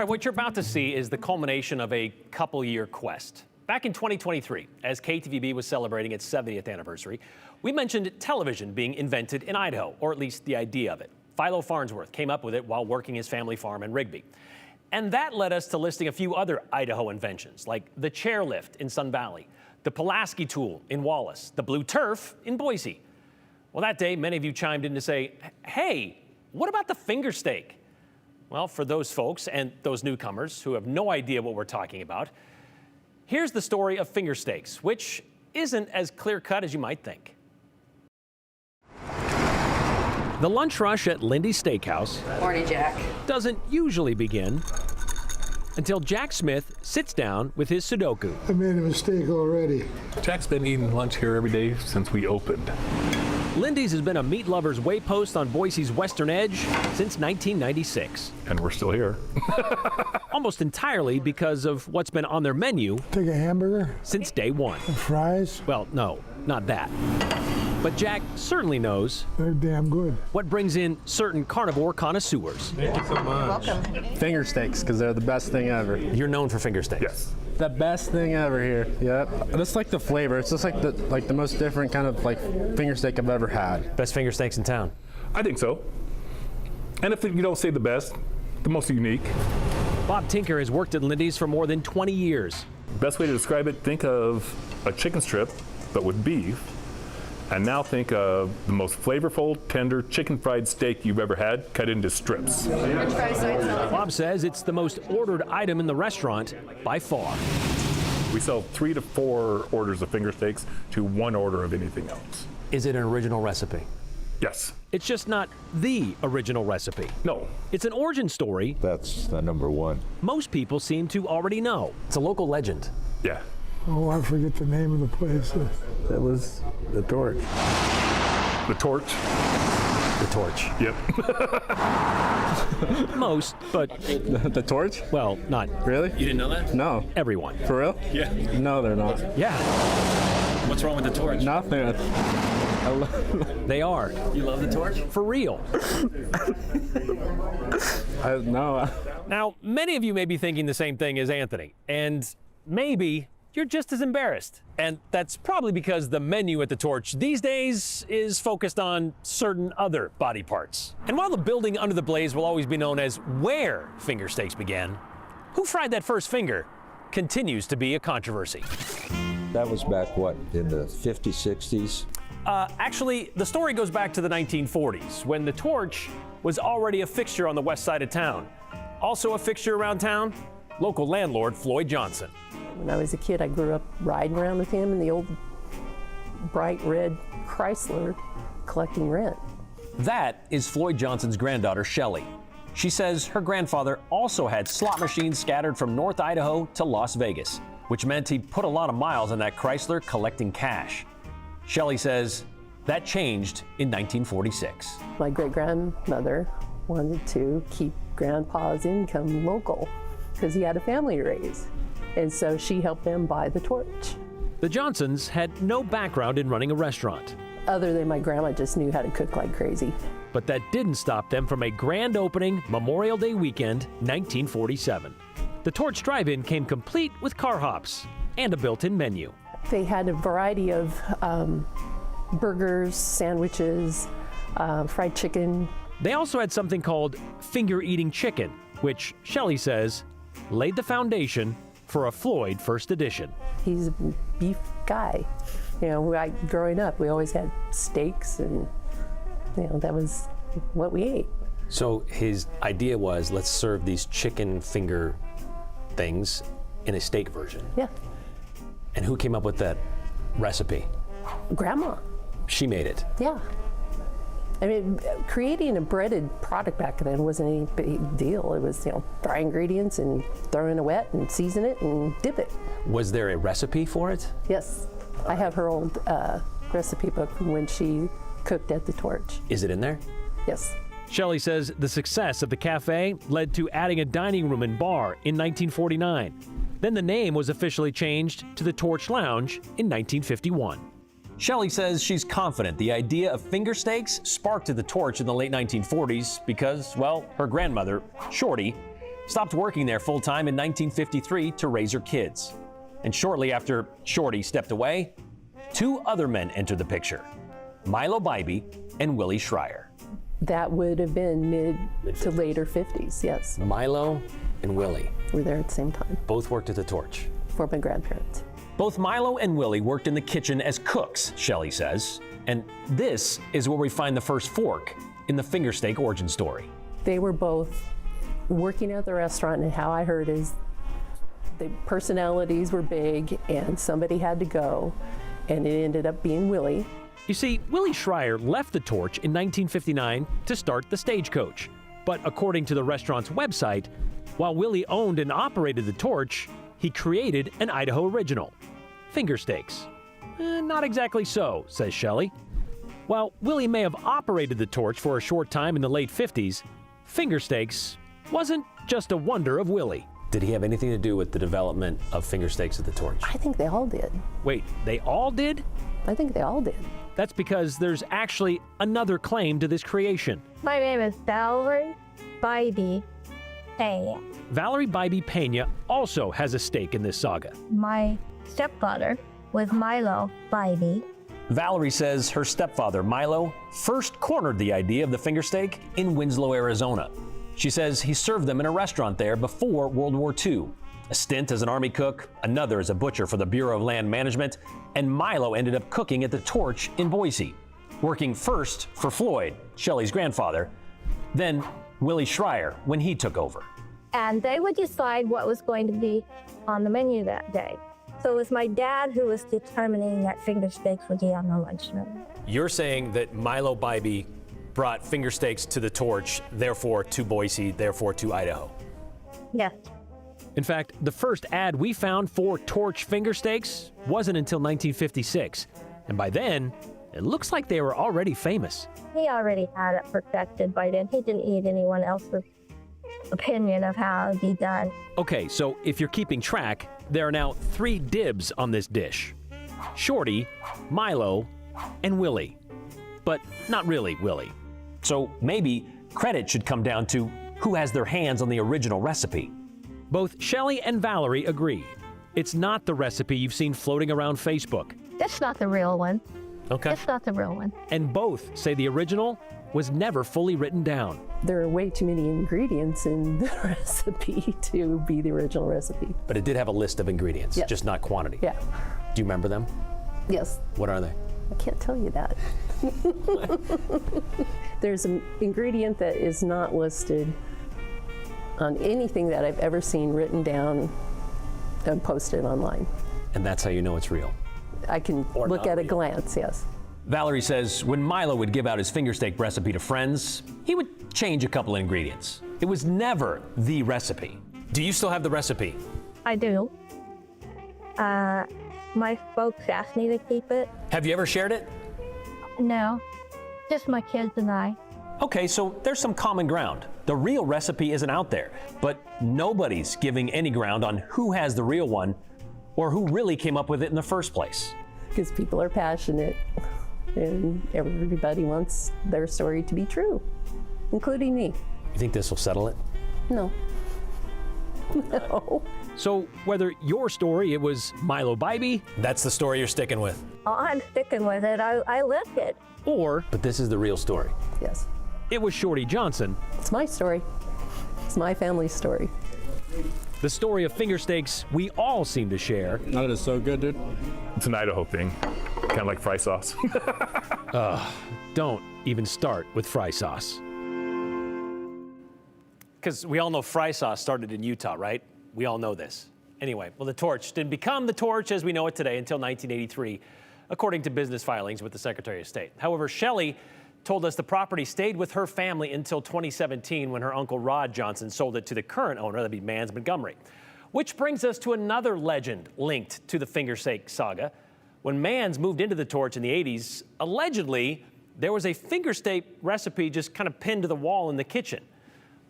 right, what you're about to see is the culmination of a couple-year quest. Back in 2023, as KTVB was celebrating its 70th anniversary, we mentioned television being invented in Idaho, or at least the idea of it. Philo Farnsworth came up with it while working his family farm in Rigby. And that led us to listing a few other Idaho inventions, like the chairlift in Sun Valley, the Pulaski tool in Wallace, the blue turf in Boise. Well, that day, many of you chimed in to say, hey, what about the finger steak? Well, for those folks and those newcomers who have no idea what we're talking about, here's the story of finger steaks, which isn't as clear-cut as you might think. The lunch rush at Lindy's Steakhouse Morning, Jack. doesn't usually begin until Jack Smith sits down with his Sudoku. I made a mistake already. Jack's been eating lunch here every day since we opened. Lindy's has been a meat lover's waypost on Boise's western edge since 1996. And we're still here. Almost entirely because of what's been on their menu Take a hamburger since day one. and fries. Well, no, not that. But Jack certainly knows They're damn good. what brings in certain carnivore connoisseurs. Thank you so much. Welcome. Finger steaks, because they're the best thing ever. You're known for finger steaks. Yes. The best thing ever here. Yep. Just like the flavor. It's just like the most different kind of like finger steak I've ever had. Best finger steaks in town. I think so. And if you don't say the best, the most unique. Bob Tinker has worked at Lindy's for more than 20 years. Best way to describe it, think of a chicken strip, but with beef. And now think of the most flavorful, tender chicken fried steak you've ever had, cut into strips. French fries, side salad. Bob says it's the most ordered item in the restaurant by far. We sell 3 to 4 orders of finger steaks to 1 order of anything else. Is it an original recipe? Yes. It's just not the original recipe. No. It's an origin story That's the number one. most people seem to already know. It's a local legend. Yeah. Oh, I forget the name of the place. That was the torch. The torch. The torch. Yep. Most, but, The torch? well, not Really? You didn't know that? No. Everyone. For real? Yeah. No, they're not. Yeah, What's wrong with the torch? Nothing. they are. You love the torch? For real. No. Now, many of you may be thinking the same thing as Anthony, and maybe you're just as embarrassed. And that's probably because the menu at the Torch these days is focused on certain other body parts. And while the building under the blaze will always be known as where finger steaks began, who fried that first finger continues to be a controversy. That was back, what, in the 50s, 60s? Actually, the story goes back to the 1940s, when the Torch was already a fixture on the west side of town. Also a fixture around town, local landlord Floyd Johnson. When I was a kid, I grew up riding around with him in the old bright red Chrysler collecting rent. That is Floyd Johnson's granddaughter, Shelley. She says her grandfather also had slot machines scattered from North Idaho to Las Vegas, which meant he put a lot of miles on that Chrysler collecting cash. Shelley says that changed in 1946. My great-grandmother wanted to keep Grandpa's income local because he had a family to raise. And so she helped them buy the Torch. The Johnsons had no background in running a restaurant, Other than my grandma just knew how to cook like crazy. but that didn't stop them from a grand opening Memorial Day weekend, 1947. The Torch Drive-In came complete with car hops and a built-in menu. They had a variety of burgers, sandwiches, fried chicken. They also had something called finger-eating chicken, which Shelley says laid the foundation for a Floyd first edition. He's a beef guy. You know, growing up, we always had steaks, and that was what we ate. So his idea was, let's serve these chicken finger things in a steak version. Yeah, And who came up with that recipe? Grandma. She made it. Yeah. I mean, creating a breaded product back then wasn't any big deal. It was, dry ingredients and throw in a wet and season it and dip it. Was there a recipe for it? Yes, I have her old recipe book from when she cooked at the Torch. Is it in there? Yes. Shelley says the success of the cafe led to adding a dining room and bar in 1949. Then the name was officially changed to the Torch Lounge in 1951. Shelley says she's confident the idea of finger steaks sparked to the Torch in the late 1940s because, well, her grandmother, Shorty, stopped working there full-time in 1953 to raise her kids. And shortly after Shorty stepped away, two other men entered the picture, Milo BBY and Willie Schreier. That would have been mid to later 50s, yes. Milo and Willie We were there at the same time both worked at the Torch. for my grandparents. Both Milo and Willie worked in the kitchen as cooks, Shelley says. And this is where we find the first fork in the finger steak origin story. They were both working at the restaurant, and how I heard is the personalities were big and somebody had to go, and it ended up being Willie. You see, Willie Schreier left the Torch in 1959 to start the Stagecoach. But according to the restaurant's website, while Willie owned and operated the Torch, he created an Idaho original, finger steaks. Not exactly so, says Shelley. While Willie may have operated the Torch for a short time in the late 50s, finger steaks wasn't just a wonder of Willie. Did he have anything to do with the development of finger steaks at the Torch? I think they all did. Wait, they all did? I think they all did. That's because there's actually another claim to this creation. My name is Valerie BBY. Valerie BBY Pena also has a stake in this saga. My stepfather was Milo BBY. Valerie says her stepfather, Milo, first cornered the idea of the finger steak in Winslow, Arizona. She says he served them in a restaurant there before World War II. A stint as an Army cook, another as a butcher for the Bureau of Land Management, and Milo ended up cooking at the Torch in Boise, working first for Floyd, Shelley's grandfather, then Willie Schreier when he took over. And they would decide what was going to be on the menu that day. So it was my dad who was determining that finger steaks would be on the lunch menu. You're saying that Milo BBY brought finger steaks to the Torch, therefore to Boise, therefore to Idaho. Yes. In fact, the first ad we found for Torch finger steaks wasn't until 1956. And by then, it looks like they were already famous. He already had it perfected by then. He didn't need anyone else's opinion of how it would be done. Okay, so if you're keeping track, there are now 3 dibs on this dish. Shorty, Milo, and Willie. But not really Willie. So maybe credit should come down to who has their hands on the original recipe. Both Shelley and Valerie agree. It's not the recipe you've seen floating around Facebook. It's not the real one. Okay. It's not the real one. And both say the original was never fully written down. There are way too many ingredients in the recipe to be the original recipe. But it did have a list of ingredients, Yeah. just not quantity. Yeah. Do you remember them? Yes. What are they? I can't tell you that. There's an ingredient that is not listed on anything that I've ever seen written down and posted online. And that's how you know it's real. I can Or look not at a real. glance, yes. Valerie says when Milo would give out his finger steak recipe to friends, he would change a couple of ingredients. It was never the recipe. Do you still have the recipe? I do. My folks asked me to keep it. Have you ever shared it? No, just my kids and I. Okay, so there's some common ground. The real recipe isn't out there, but nobody's giving any ground on who has the real one or who really came up with it in the first place. Because people are passionate and everybody wants their story to be true, including me. You think this will settle it? No. No. So whether your story, it was Milo BBY, that's the story you're sticking with. Oh, I'm sticking with it. I lived it. Or, but this is the real story, Yes. it was Shorty Johnson, It's my story. It's my family's story. the story of finger steaks we all seem to share. That is so good, dude. It's an Idaho thing, kind of like fry sauce. Don't even start with fry sauce. Because we all know fry sauce started in Utah, right? We all know this. Anyway, well, the Torch didn't become the Torch as we know it today until 1983, according to business filings with the Secretary of State. However, Shelley told us the property stayed with her family until 2017 when her uncle Rod Johnson sold it to the current owner, that'd be Mans Montgomery. Which brings us to another legend linked to the finger steak saga. When Mans moved into the Torch in the 80s, allegedly, there was a finger steak recipe just kind of pinned to the wall in the kitchen.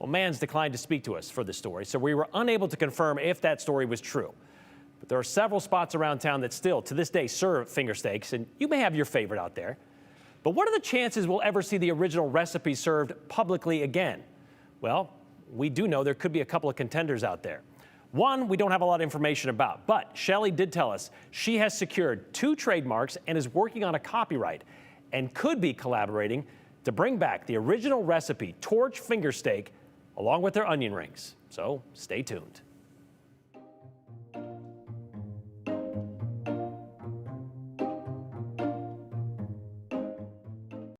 Well, Mans declined to speak to us for this story, so we were unable to confirm if that story was true. But there are several spots around town that still, to this day, serve finger steaks, and you may have your favorite out there. But what are the chances we'll ever see the original recipe served publicly again? Well, we do know there could be a couple of contenders out there. One we don't have a lot of information about, but Shelley did tell us she has secured 2 trademarks and is working on a copyright and could be collaborating to bring back the original recipe torch finger steak along with their onion rings. So stay tuned.